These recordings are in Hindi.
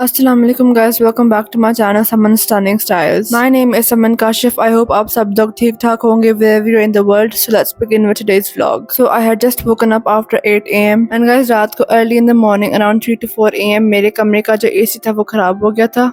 Assalamu alaikum guys, welcome back to my channel Saman Stunning Styles. My name is Saman Kashif. I hope आप सब लोग ठीक ठाक होंगे wherever you're in the world. So let's begin with today's vlog. So I had just woken up after 8 a.m. and guys रात को early in the morning around 3 to 4 a.m. मेरे कमरे का जो AC था वो खराब हो गया था।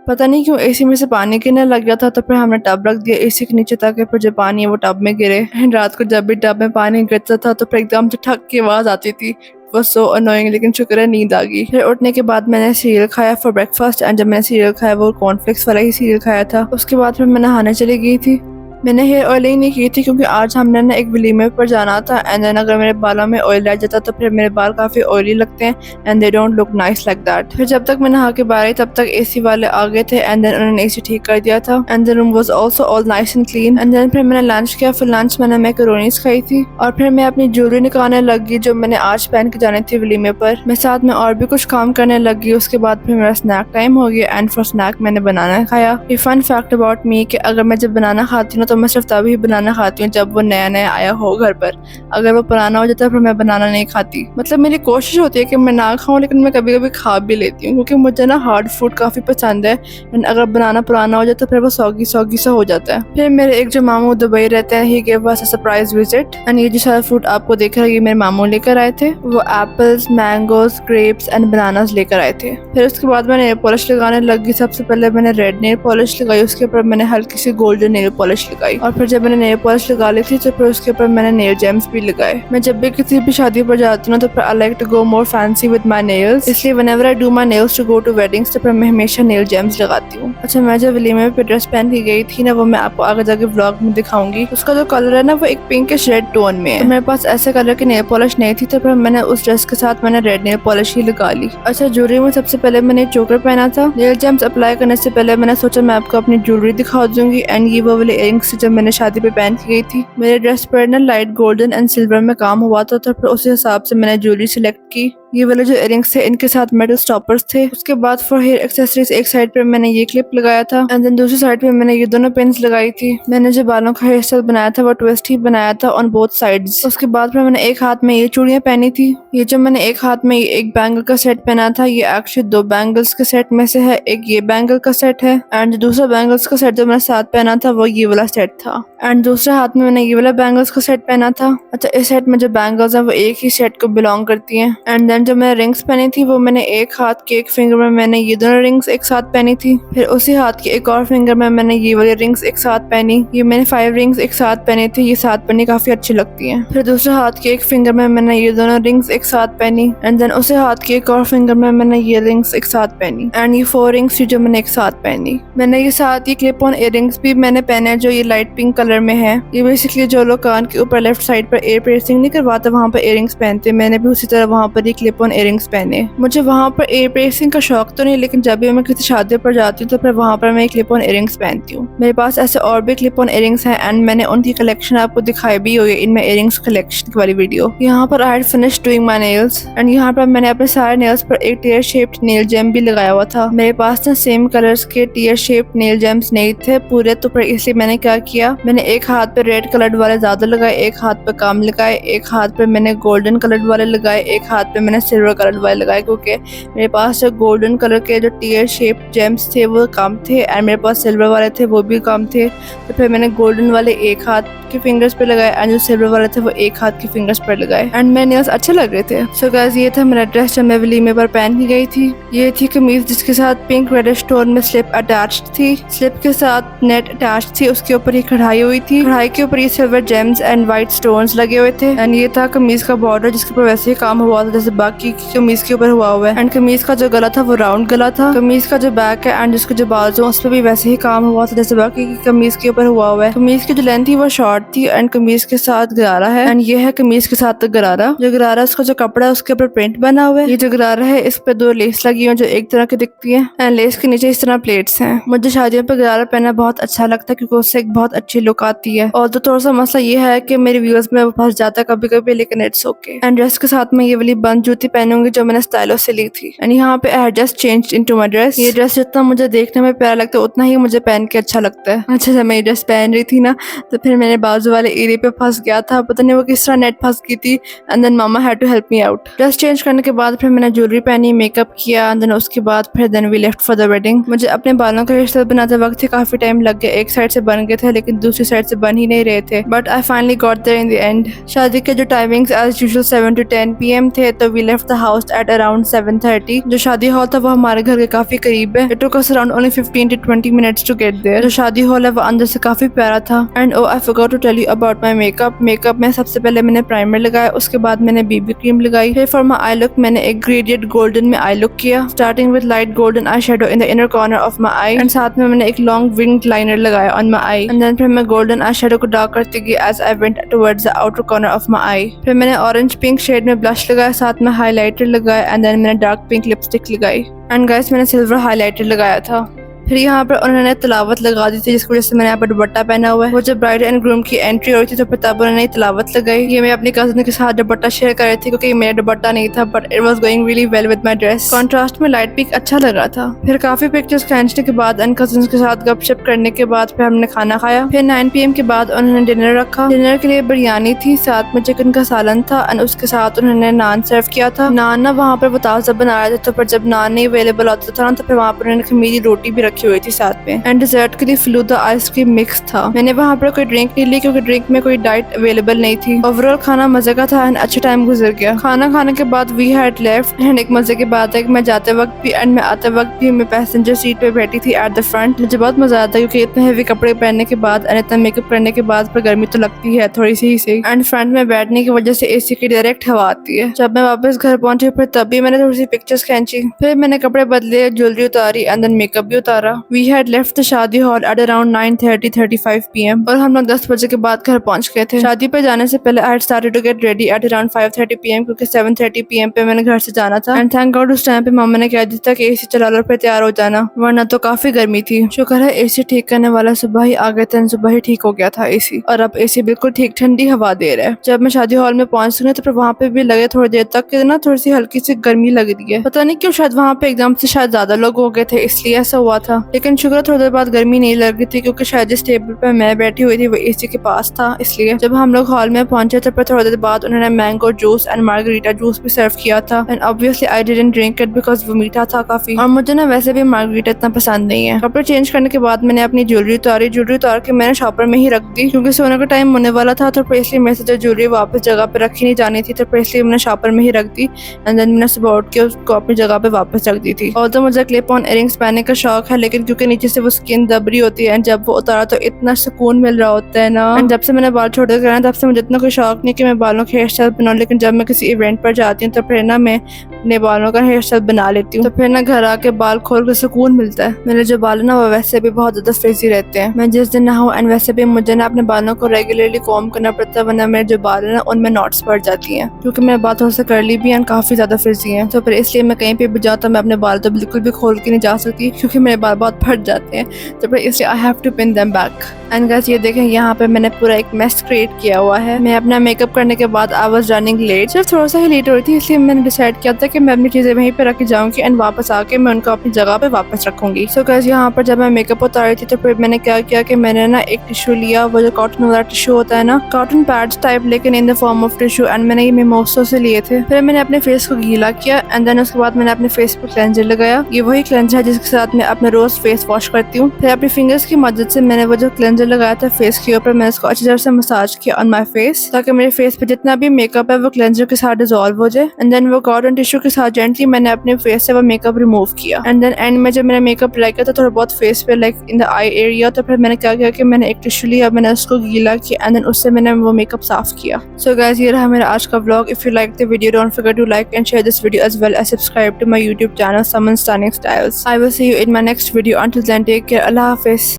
पता नहीं क्यों एसी में से पानी गिरने लग गया था, तो फिर हमने टब रख दिया एसी के नीचे ताकि फिर जो पानी है वो टब में गिरे। एंड रात को जब भी टब में पानी गिरता था तो फिर एकदम से ठक की आवाज़ आती थी। वो सो अनोइंग, लेकिन शुक्र है नींद आ गई। फिर उठने के बाद मैंने सीरियल खाया फॉर ब्रेकफास्ट एंड जब मैंने सीरियल खाया वो कॉर्नफ्लेक्स वाला ही सीरियल खाया था। उसके बाद फिर मैं नहाने चली गई थी। मैंने हेयर ऑयलिंग नहीं की थी क्योंकि आज हमने ना एक वलीमे पर जाना था एंड देन अगर मेरे बालों में ऑयल रह जाता तो फिर मेरे बाल काफ़ी ऑयली लगते हैं and they don't look nice like that. फिर जब तक मैं नहा के बाहर आई तब तक एसी वाले आ गए थे एंड देन उन्होंने एसी ठीक कर दिया था and the room was also all nice and clean. And then फिर मैंने लंच किया। फिर लंच मैंने मैकरोनीज खाई थी और फिर मैं अपनी ज्वेलरी निकालने लग गई जो मैंने आज पहन के जानी थी वलीमे पर। मैं साथ में और भी कुछ काम करने लग गई। उसके बाद फिर मेरा स्नैक टाइम हो गया एंड फॉर स्नैक मैंने बनाना खाया। ये फन फैक्ट अबाउट मी कि अगर मैं जब बनाना खाती हूँ तो मैं सिर्फ तभी बनाना खाती हूँ जब वो नया नया आया हो घर पर। अगर वो पुराना हो जाता है फिर मैं बनाना नहीं खाती। मतलब मेरी कोशिश होती है कि मैं ना खाऊं, लेकिन मैं कभी कभी खा भी लेती हूँ क्योंकि मुझे ना हार्ड फूड काफ़ी पसंद है एंड अगर बनाना पुराना हो जाता है फिर वो सौगी सौगी सा हो जाता है। फिर मेरे एक जो मामू दुबई रहते हैं he gave us a surprise visit and ये जो सारा फ्रूट आपको देख रहा है ये मेरे मामू लेकर आए थे। वो apples, mangoes, grapes and bananas लेकर आए थे। फिर उसके बाद मैंने नेल पॉलिश लगाने लग गई। सबसे पहले मैंने रेड नेल पॉलिश लगाई, उसके ऊपर मैंने हल्की सी गोल्डन नेल पॉलिश लगाई और फिर जब मैंने नेल पॉलिश लगा ली थी तो फिर उसके ऊपर मैंने नेल जेम्स भी लगाए। मैं जब भी किसी भी शादी पर जाती हूँ तो फिर I like to go more fancy with my nails, इसलिए whenever I do my nails to go to weddings तो फिर मैं हमेशा नेल जेम्स लगाती हूँ। अच्छा, मैं जब वलीमे पे ड्रेस पहन के गई थी ना वो मैं आपको आगे जाके व्लॉग में दिखाऊंगी। उसका जो कलर है ना वो एक पिंकिश रेड टोन में है। तो मेरे पास ऐसे कलर की नेल पॉलिश नहीं थी तो फिर मैंने उस ड्रेस के साथ मैंने रेड नेल पॉलिश ही लगा ली। अच्छा, ज्वेलरी में सबसे पहले मैंने चोकर पहना था। नेल जेम्स अप्लाई करने से पहले मैंने सोचा मैं आपको अपनी ज्वेलरी दिखा दूंगी एंड ये वो वाले इयररिंग्स जब मैंने शादी पे पहन के गई थी। मेरे ड्रेस पर ना लाइट गोल्डन एंड सिल्वर में काम हुआ था तो फिर उसी हिसाब से मैंने ज्वेलरी सिलेक्ट की। ये वाले जो इयररिंग्स थे इनके साथ मेटल स्टॉपर्स थे। उसके बाद फॉर हेयर एक्सेसरीज एक साइड पे मैंने ये क्लिप लगाया था एंड देन दूसरी साइड पे मैंने ये दोनों पिन्स लगाई थी। मैंने जो बालों का हेयर स्टाइल बनाया था वो ट्विस्ट ही बनाया था ऑन बोथ साइड्स। उसके बाद फिर मैंने एक हाथ में ये चूड़ियां पहनी थी। ये जो मैंने एक हाथ में एक बैंगल का सेट पहना था ये एक्चुअली दो बैंगल्स के सेट में से है। एक ये बैंगल का सेट है एंड दूसरा बैंगल्स का सेट जो मैंने साथ पहना था वो ये वाला सेट था एंड दूसरे हाथ में मैंने ये वाला बैंगल्स का सेट पहना था। अच्छा, इस सेट में जो बैंगल्स हैं वो एक ही सेट को बिलोंग करती हैं। एंड देन जो मैंने रिंग्स पहनी थी वो मैंने एक हाथ के एक फिंगर में मैंने ये दोनों रिंग्स एक साथ पहनी थी। फिर उसी हाथ के एक और फिंगर में मैंने ये वाली रिंग्स एक साथ पहनी। ये मैंने 5 रिंग्स एक साथ पहनी थी। ये साथ पहनी काफी अच्छी लगती हैं। फिर दूसरे हाथ के एक फिंगर में मैंने ये दोनों रिंग्स एक साथ पहनी एंड देन उसी हाथ के एक और फिंगर में मैंने ये रिंग्स एक साथ पहनी एंड ये 4 रिंग्स जो मैंने एक साथ पहनी। मैंने ये साथ ये क्लिप ऑन इयररिंग्स भी मैंने पहने जो ये लाइट पिंक कलर में है। ये बेसिकली जो लोग कान के ऊपर लेफ्ट साइड पर एयर पियर्सिंग नहीं करवाते वहाँ पर इयररिंग्स पहनते, मैंने भी उसी तरह वहाँ पर ये क्लिप ऑन इयररिंग्स पहने। मुझे वहाँ पर एयर पियर्सिंग का शौक तो नहीं, लेकिन जब भी मैं किसी शादी पर जाती हूँ तो फिर वहाँ पर मैं क्लिप ऑन इयररिंग्स पहनती हूँ। मेरे पास ऐसे और भी क्लिप ऑन इयररिंग्स हैं एंड मैंने उनकी कलेक्शन आपको दिखाई भी हुई इन माय इयररिंग्स कलेक्शन वाली वीडियो। यहाँ पर I had finished doing my nails and यहाँ पर मैंने अपने सारे नेल्स पर एक टीयर शेप्ड नेल जेम भी लगाया हुआ था। मेरे पास ना सेम कलर्स के टीयर शेप्ड नेल जेम्स नहीं थे पूरे, तो फिर इसलिए मैंने क्या किया, मैंने एक हाथ पे रेड कलर्ड वाले ज्यादा लगाए, एक हाथ पे कम लगाए, एक हाथ पे मैंने गोल्डन कलर्ड वाले लगाए, एक हाथ पे मैंने सिल्वर कलर्ड वाले लगाए क्योंकि मेरे पास जो गोल्डन कलर के जो टीयर शेप जेम्स थे वो कम थे एंड मेरे पास सिल्वर वाले थे वो भी कम थे। तो फिर मैंने गोल्डन वाले एक हाथ के फिंगर्स पे लगाए एंड जो सिल्वर वाले थे वो एक हाथ के फिंगर्स पर लगाए एंड मेरे नेल्स अच्छे लग रहे थे। सो गाइस, ये था मेरा ड्रेस जो मैं वलीमे पर पहन के गई थी। ये थी कमीज जिसके साथ पिंक रेडिश टोन में स्लिप अटैच्ड थी। स्लिप के साथ नेट अटैच थी, उसके ऊपर ही कढ़ाई हुई थी। कढ़ाई के ऊपर ये silver James and white stones लगे हुए थे एंड ये था कमीज का बॉर्डर जिसके ऊपर वैसे ही काम हुआ था जैसे बाकी की कमीज के ऊपर हुआ हुआ है। एंड कमीज का जो गला था वो राउंड गला था। कमीज का जो बैक है एंड उसके जो बाजू उस पर भी वैसे ही काम हुआ था जैसे बाकी की कमीज के ऊपर हुआ हुआ है। कमीज की जो लेंथ थी वो शॉर्ट थी एंड कमीज के साथ गरारा है एंड ये है कमीज के साथ गरारा। जो गरारा उसका जो कपड़ा है उसके ऊपर प्रिंट बना हुआ है। ये जो गरारा है इस पे 2 लेस लगी हुई जो एक तरह की दिखती है एंड लेस के नीचे इस तरह प्लेट्स हैं। मुझे शादियों पे गरारा पहनना बहुत अच्छा लगता है क्योंकि उससे एक बहुत अच्छी लुक आती है। और तो थोड़ा सा मसला ये है कि मेरे व्यूअर्स में वो फंस जाता है कभी कभी, लेकिन इट्स ओके। एंड ड्रेस के साथ में ये वाली बंद जो जूती पहनूंगी जो मैंने स्टाइलो से ली थी। एंड यहाँ पे I just changed into my dress. ये ड्रेस जितना मुझे देखने में प्यारा लगता है उतना ही मुझे पहन के अच्छा लगता है। अच्छा जब मैं ये ड्रेस पहन रही थी ना तो फिर मेरे बाजू वाले एरिया पे फंस गया था, पता नहीं वो किस तरह नेट फंस गई थी। एंड देन मामा had to help me out. Dress change करने के बाद फिर मैंने ज्वेलरी पहनी, मेकअप किया, एंड देन उसके बाद फिर then we left for the wedding. मुझे अपने बालों का हेयर स्टाइल बनाते वक्त ही काफी टाइम लग गया। एक साइड से बन गए थे लेकिन दूसरी साइड से बन ही नहीं रहे थे, but I finally got there in the end. शादी के जो timings as usual 7 to 10 PM थे, तो we left the house at around 7:30। जो शादी हॉल था वो हमारे घर के काफी करीब है। It took us around only 15 to 20 minutes to get there. जो शादी हॉल है वो अंदर से काफी प्यारा था। And oh I forgot to tell you about my makeup. Makeup में सबसे पहले मैंने प्राइमर लगाया, उसके बाद मैंने बीबी क्रीम लगाई। फिर फॉर माय आई लुक मैंने एक ग्रेडिएंट गोल्डन में आई लुक किया, starting with light golden eye shadow in the inner corner of my eye, and साथ में मैंने एक लॉन्ग विंग्ड लाइनर लगाया on my eye. And then फिर मैं गोल्डन आई शेडो को डार्क करती गई as I went towards the outer corner of my eye. फिर मैंने ऑरेंज पिंक शेड में ब्लश लगाया, साथ में हाइलाइटर लगाया, एंड देन मैंने डार्क पिंक लिपस्टिक लगाई। एंड गाइस मैंने सिल्वर हाइलाइटर लगाया था। फिर यहाँ पर उन्होंने तिलावत लगा दी थी, जिसकी वजह से मैंने यहाँ पर दुपट्टा पहना हुआ है। वो जब ब्राइड एंड ग्रूम की एंट्री हो रही थी तो फिर तब उन्होंने तिलावत लगाई। ये मैं अपनी कजन के साथ दुपट्टा शेयर कर रही थी क्योंकि मेरा दुपट्टा नहीं था, but it was going really well with my dress. Contrast में लाइट पिंक अच्छा लग रहा था। फिर काफी पिक्चर्स खींचने के बाद एंड कजन के साथ गपशप करने के बाद फिर हमने खाना खाया। फिर 9 PM के बाद उन्होंने डिनर रखा। डिनर के लिए बिरयानी थी, साथ में चिकन का सालन था, एंड उसके साथ उन्होंने नान सर्व किया था। नान ना वहाँ पर वो ताज़ा बना रहे थे, तो फिर जब नान नहीं अवेलेबल होता था ना तो फिर वहाँ पर उन्होंने खमीरी रोटी भी रखी हुई थी साथ में। एंड डिजर्ट के लिए फलूदा आइसक्रीम मिक्स था। मैंने वहाँ पर कोई ड्रिंक नहीं ली क्योंकि ड्रिंक में कोई डाइट अवेलेबल नहीं थी। ओवरऑल खाना मजे का था एंड अच्छा टाइम गुजर गया। खाना खाने के बाद वी हैड लेफ्ट। एंड एक मजे की बात है कि मैं जाते वक्त भी एंड मैं आते वक्त भी मैं पैसेंजर सीट पे बैठी थी एट द फ्रंट। मुझे बहुत मजा आता क्योंकि इतने हेवी कपड़े पहनने के बाद एंड इतना मेकअप करने के बाद पर गर्मी तो लगती है थोड़ी सी ही सही। एंड फ्रंट में बैठने की वजह से AC की डायरेक्ट हवा आती है। जब मैं वापस घर पहुंची फिर तब भी मैंने थोड़ी सी पिक्चर्स खींची। फिर मैंने कपड़े बदले, ज्वेलरी उतारी एंड देन मेकअप भी उतारा। वी हैड लेफ्ट द शादी हॉल एट अराउंड 9:35 PM और हम लोग 10 बजे के बाद घर पहुंच गए थे। शादी पे जाने से पहले I had started to get ready at around 5:30 PM क्योंकि 7:30 PM पे मैंने घर से जाना था। एंड थैंक गॉड उस टाइम पे मम्मा ने कह दिया था कि AC चला लो फिर तैयार हो जाना, वरना तो काफी गर्मी थी। शुक्र है AC ठीक करने वाला सुबह ही आ गया था, सुबह ही ठीक हो गया था AC, और अब AC बिल्कुल ठीक ठंडी हवा दे रहा है। जब मैं शादी हॉल में पहुंच गई तो फिर वहाँ पे भी लगे थोड़ी देर तक कि ना थोड़ी सी हल्की सी गर्मी लग रही है। पता नहीं क्यों, शायद वहाँ पे एकदम से शायद ज्यादा लोग हो गए थे इसलिए ऐसा हुआ था। लेकिन शुक्र थोड़ी देर बाद गर्मी नहीं लग रही थी क्योंकि शायद जिस टेबल पे मैं बैठी हुई थी वो AC के पास था इसलिए। जब हम लोग हॉल में पहुंचे तो फिर थोड़ी देर बाद उन्होंने mango juice and margarita juice भी सर्व किया था। And obviously I didn't drink it because वो मीठा था काफी, और मुझे ना वैसे भी मार्गरीटा इतना पसंद नहीं है। कपड़े चेंज करने के बाद मैंने अपनी ज्वेलरी उतार के मैंने शॉपर में ही रख दी क्योंकि सोने का टाइम होने वाला था, तो फिर इसलिए मेरे से जो ज्वेलरी वापस जगह पे रखी नहीं जानी थी तो फिर इसलिए मैंने शॉपर में ही रख दी। एंड देन मैंने सुबह उठ के उसको अपनी जगह पे वापस रख दी थी। और तो मुझे क्लिप ऑन इयरिंग्स पहनने का शौक है, लेकिन क्योंकि नीचे से वो स्किन दबरी होती है एंड जब वो उतारा तो इतना सुकून मिल रहा होता है ना। एंड जब से मैंने बाल छोटे कराए तब से मुझे इतना कोई शौक नहीं कि मैं बालों के हेयर स्टाइल बनाऊं, लेकिन जब मैं किसी इवेंट पर जाती हूँ तो फिर ना मैं अपने बालों का हेयर स्टाइल बना लेती हूँ, तो फिर ना घर आके बाल खोल के सुकून मिलता है। मेरे जो बाल है ना वो वैसे भी बहुत ज्यादा फ्रिजी रहते हैं। मैं जिस दिन नहाऊं एंड वैसे भी मुझे ना अपने बालों को रेगुलरली कॉम्ब करना पड़ता है, वरना मेरे जो बाल है ना उनमें नॉट्स पड़ जाती हैं क्योंकि मेरे बाल थोड़ा सा कर्ली भी एंड काफी ज्यादा फ्रिजी हैं। तो फिर इसलिए मैं कहीं पे भी जाऊँ तो मैं अपने बाल तो बिल्कुल भी खोल के नहीं जा सकती क्योंकि मेरे बाल बहुत फट जाते हैं, तो फिर इसलिए I have to pin them back. And guys ये देखें यहाँ पे मैंने पूरा एक मेस क्रिएट किया हुआ है। मैं अपना मेकअप करने के बाद आई वाज रनिंग लेट, सिर्फ थोड़ा सा ही लेट हो रही थी, इसलिए मैंने डिसाइड किया था कि मैं अपनी चीजें वहीं पे रख के जाऊंगी एंड वापस आके मैं उनको अपनी जगह पे वापस रखूंगी। सो गाइस यहाँ पर जब मैं मेकअप उतार रही थी तो फिर मैंने क्या किया कि मैंने ना एक टिश्यू लिया, वो जो कॉटन वाला टिश्यू होता है ना, कॉटन पैड्स टाइप लेकिन in the form of tissue, and मैंने ये मिमोसो से लिए थे। फिर मैंने अपने फेस को गीला किया एंड देन उसके बाद मैंने अपने फेस पर क्लेंजर लगाया। ये वही क्लेंजर है जिसके साथ मैं अपने रोज फेस वॉश करती हूँ। फिर अपनी फिंगर्स की मदद से मैंने वो जो क्लेंजर लगाया था फेस के ऊपर, मैंने इसको अच्छी तरह से मसाज किया ऑन माय फेस ताकि मेरे फेस पे जितना भी मेकअप है वो क्लेंजर के साथ डिसॉल्व हो जाए। एंड देन वो कॉटन टिश्यू के साथ जेंटली मैंने अपने फेस से वो मेकअप रिमूव किया। एंड देन एंड में जब मैंने मेकअप अप्लाई किया था थोड़ा बहुत फेस पे like in the eye area, तो फिर मैंने क्या किया कि मैंने एक टिश्यू लिया, मैंने उसको गीला किया एंड देन उससे मैंने वो मेकअप साफ किया। सो गाइस ये रहा मेरा आज का vlog. If you like the video don't forget to like and share this video as well as subscribe to my YouTube channel Suman Stunning Styles. I will see you in my next video. Until then, take care. Allah Hafiz.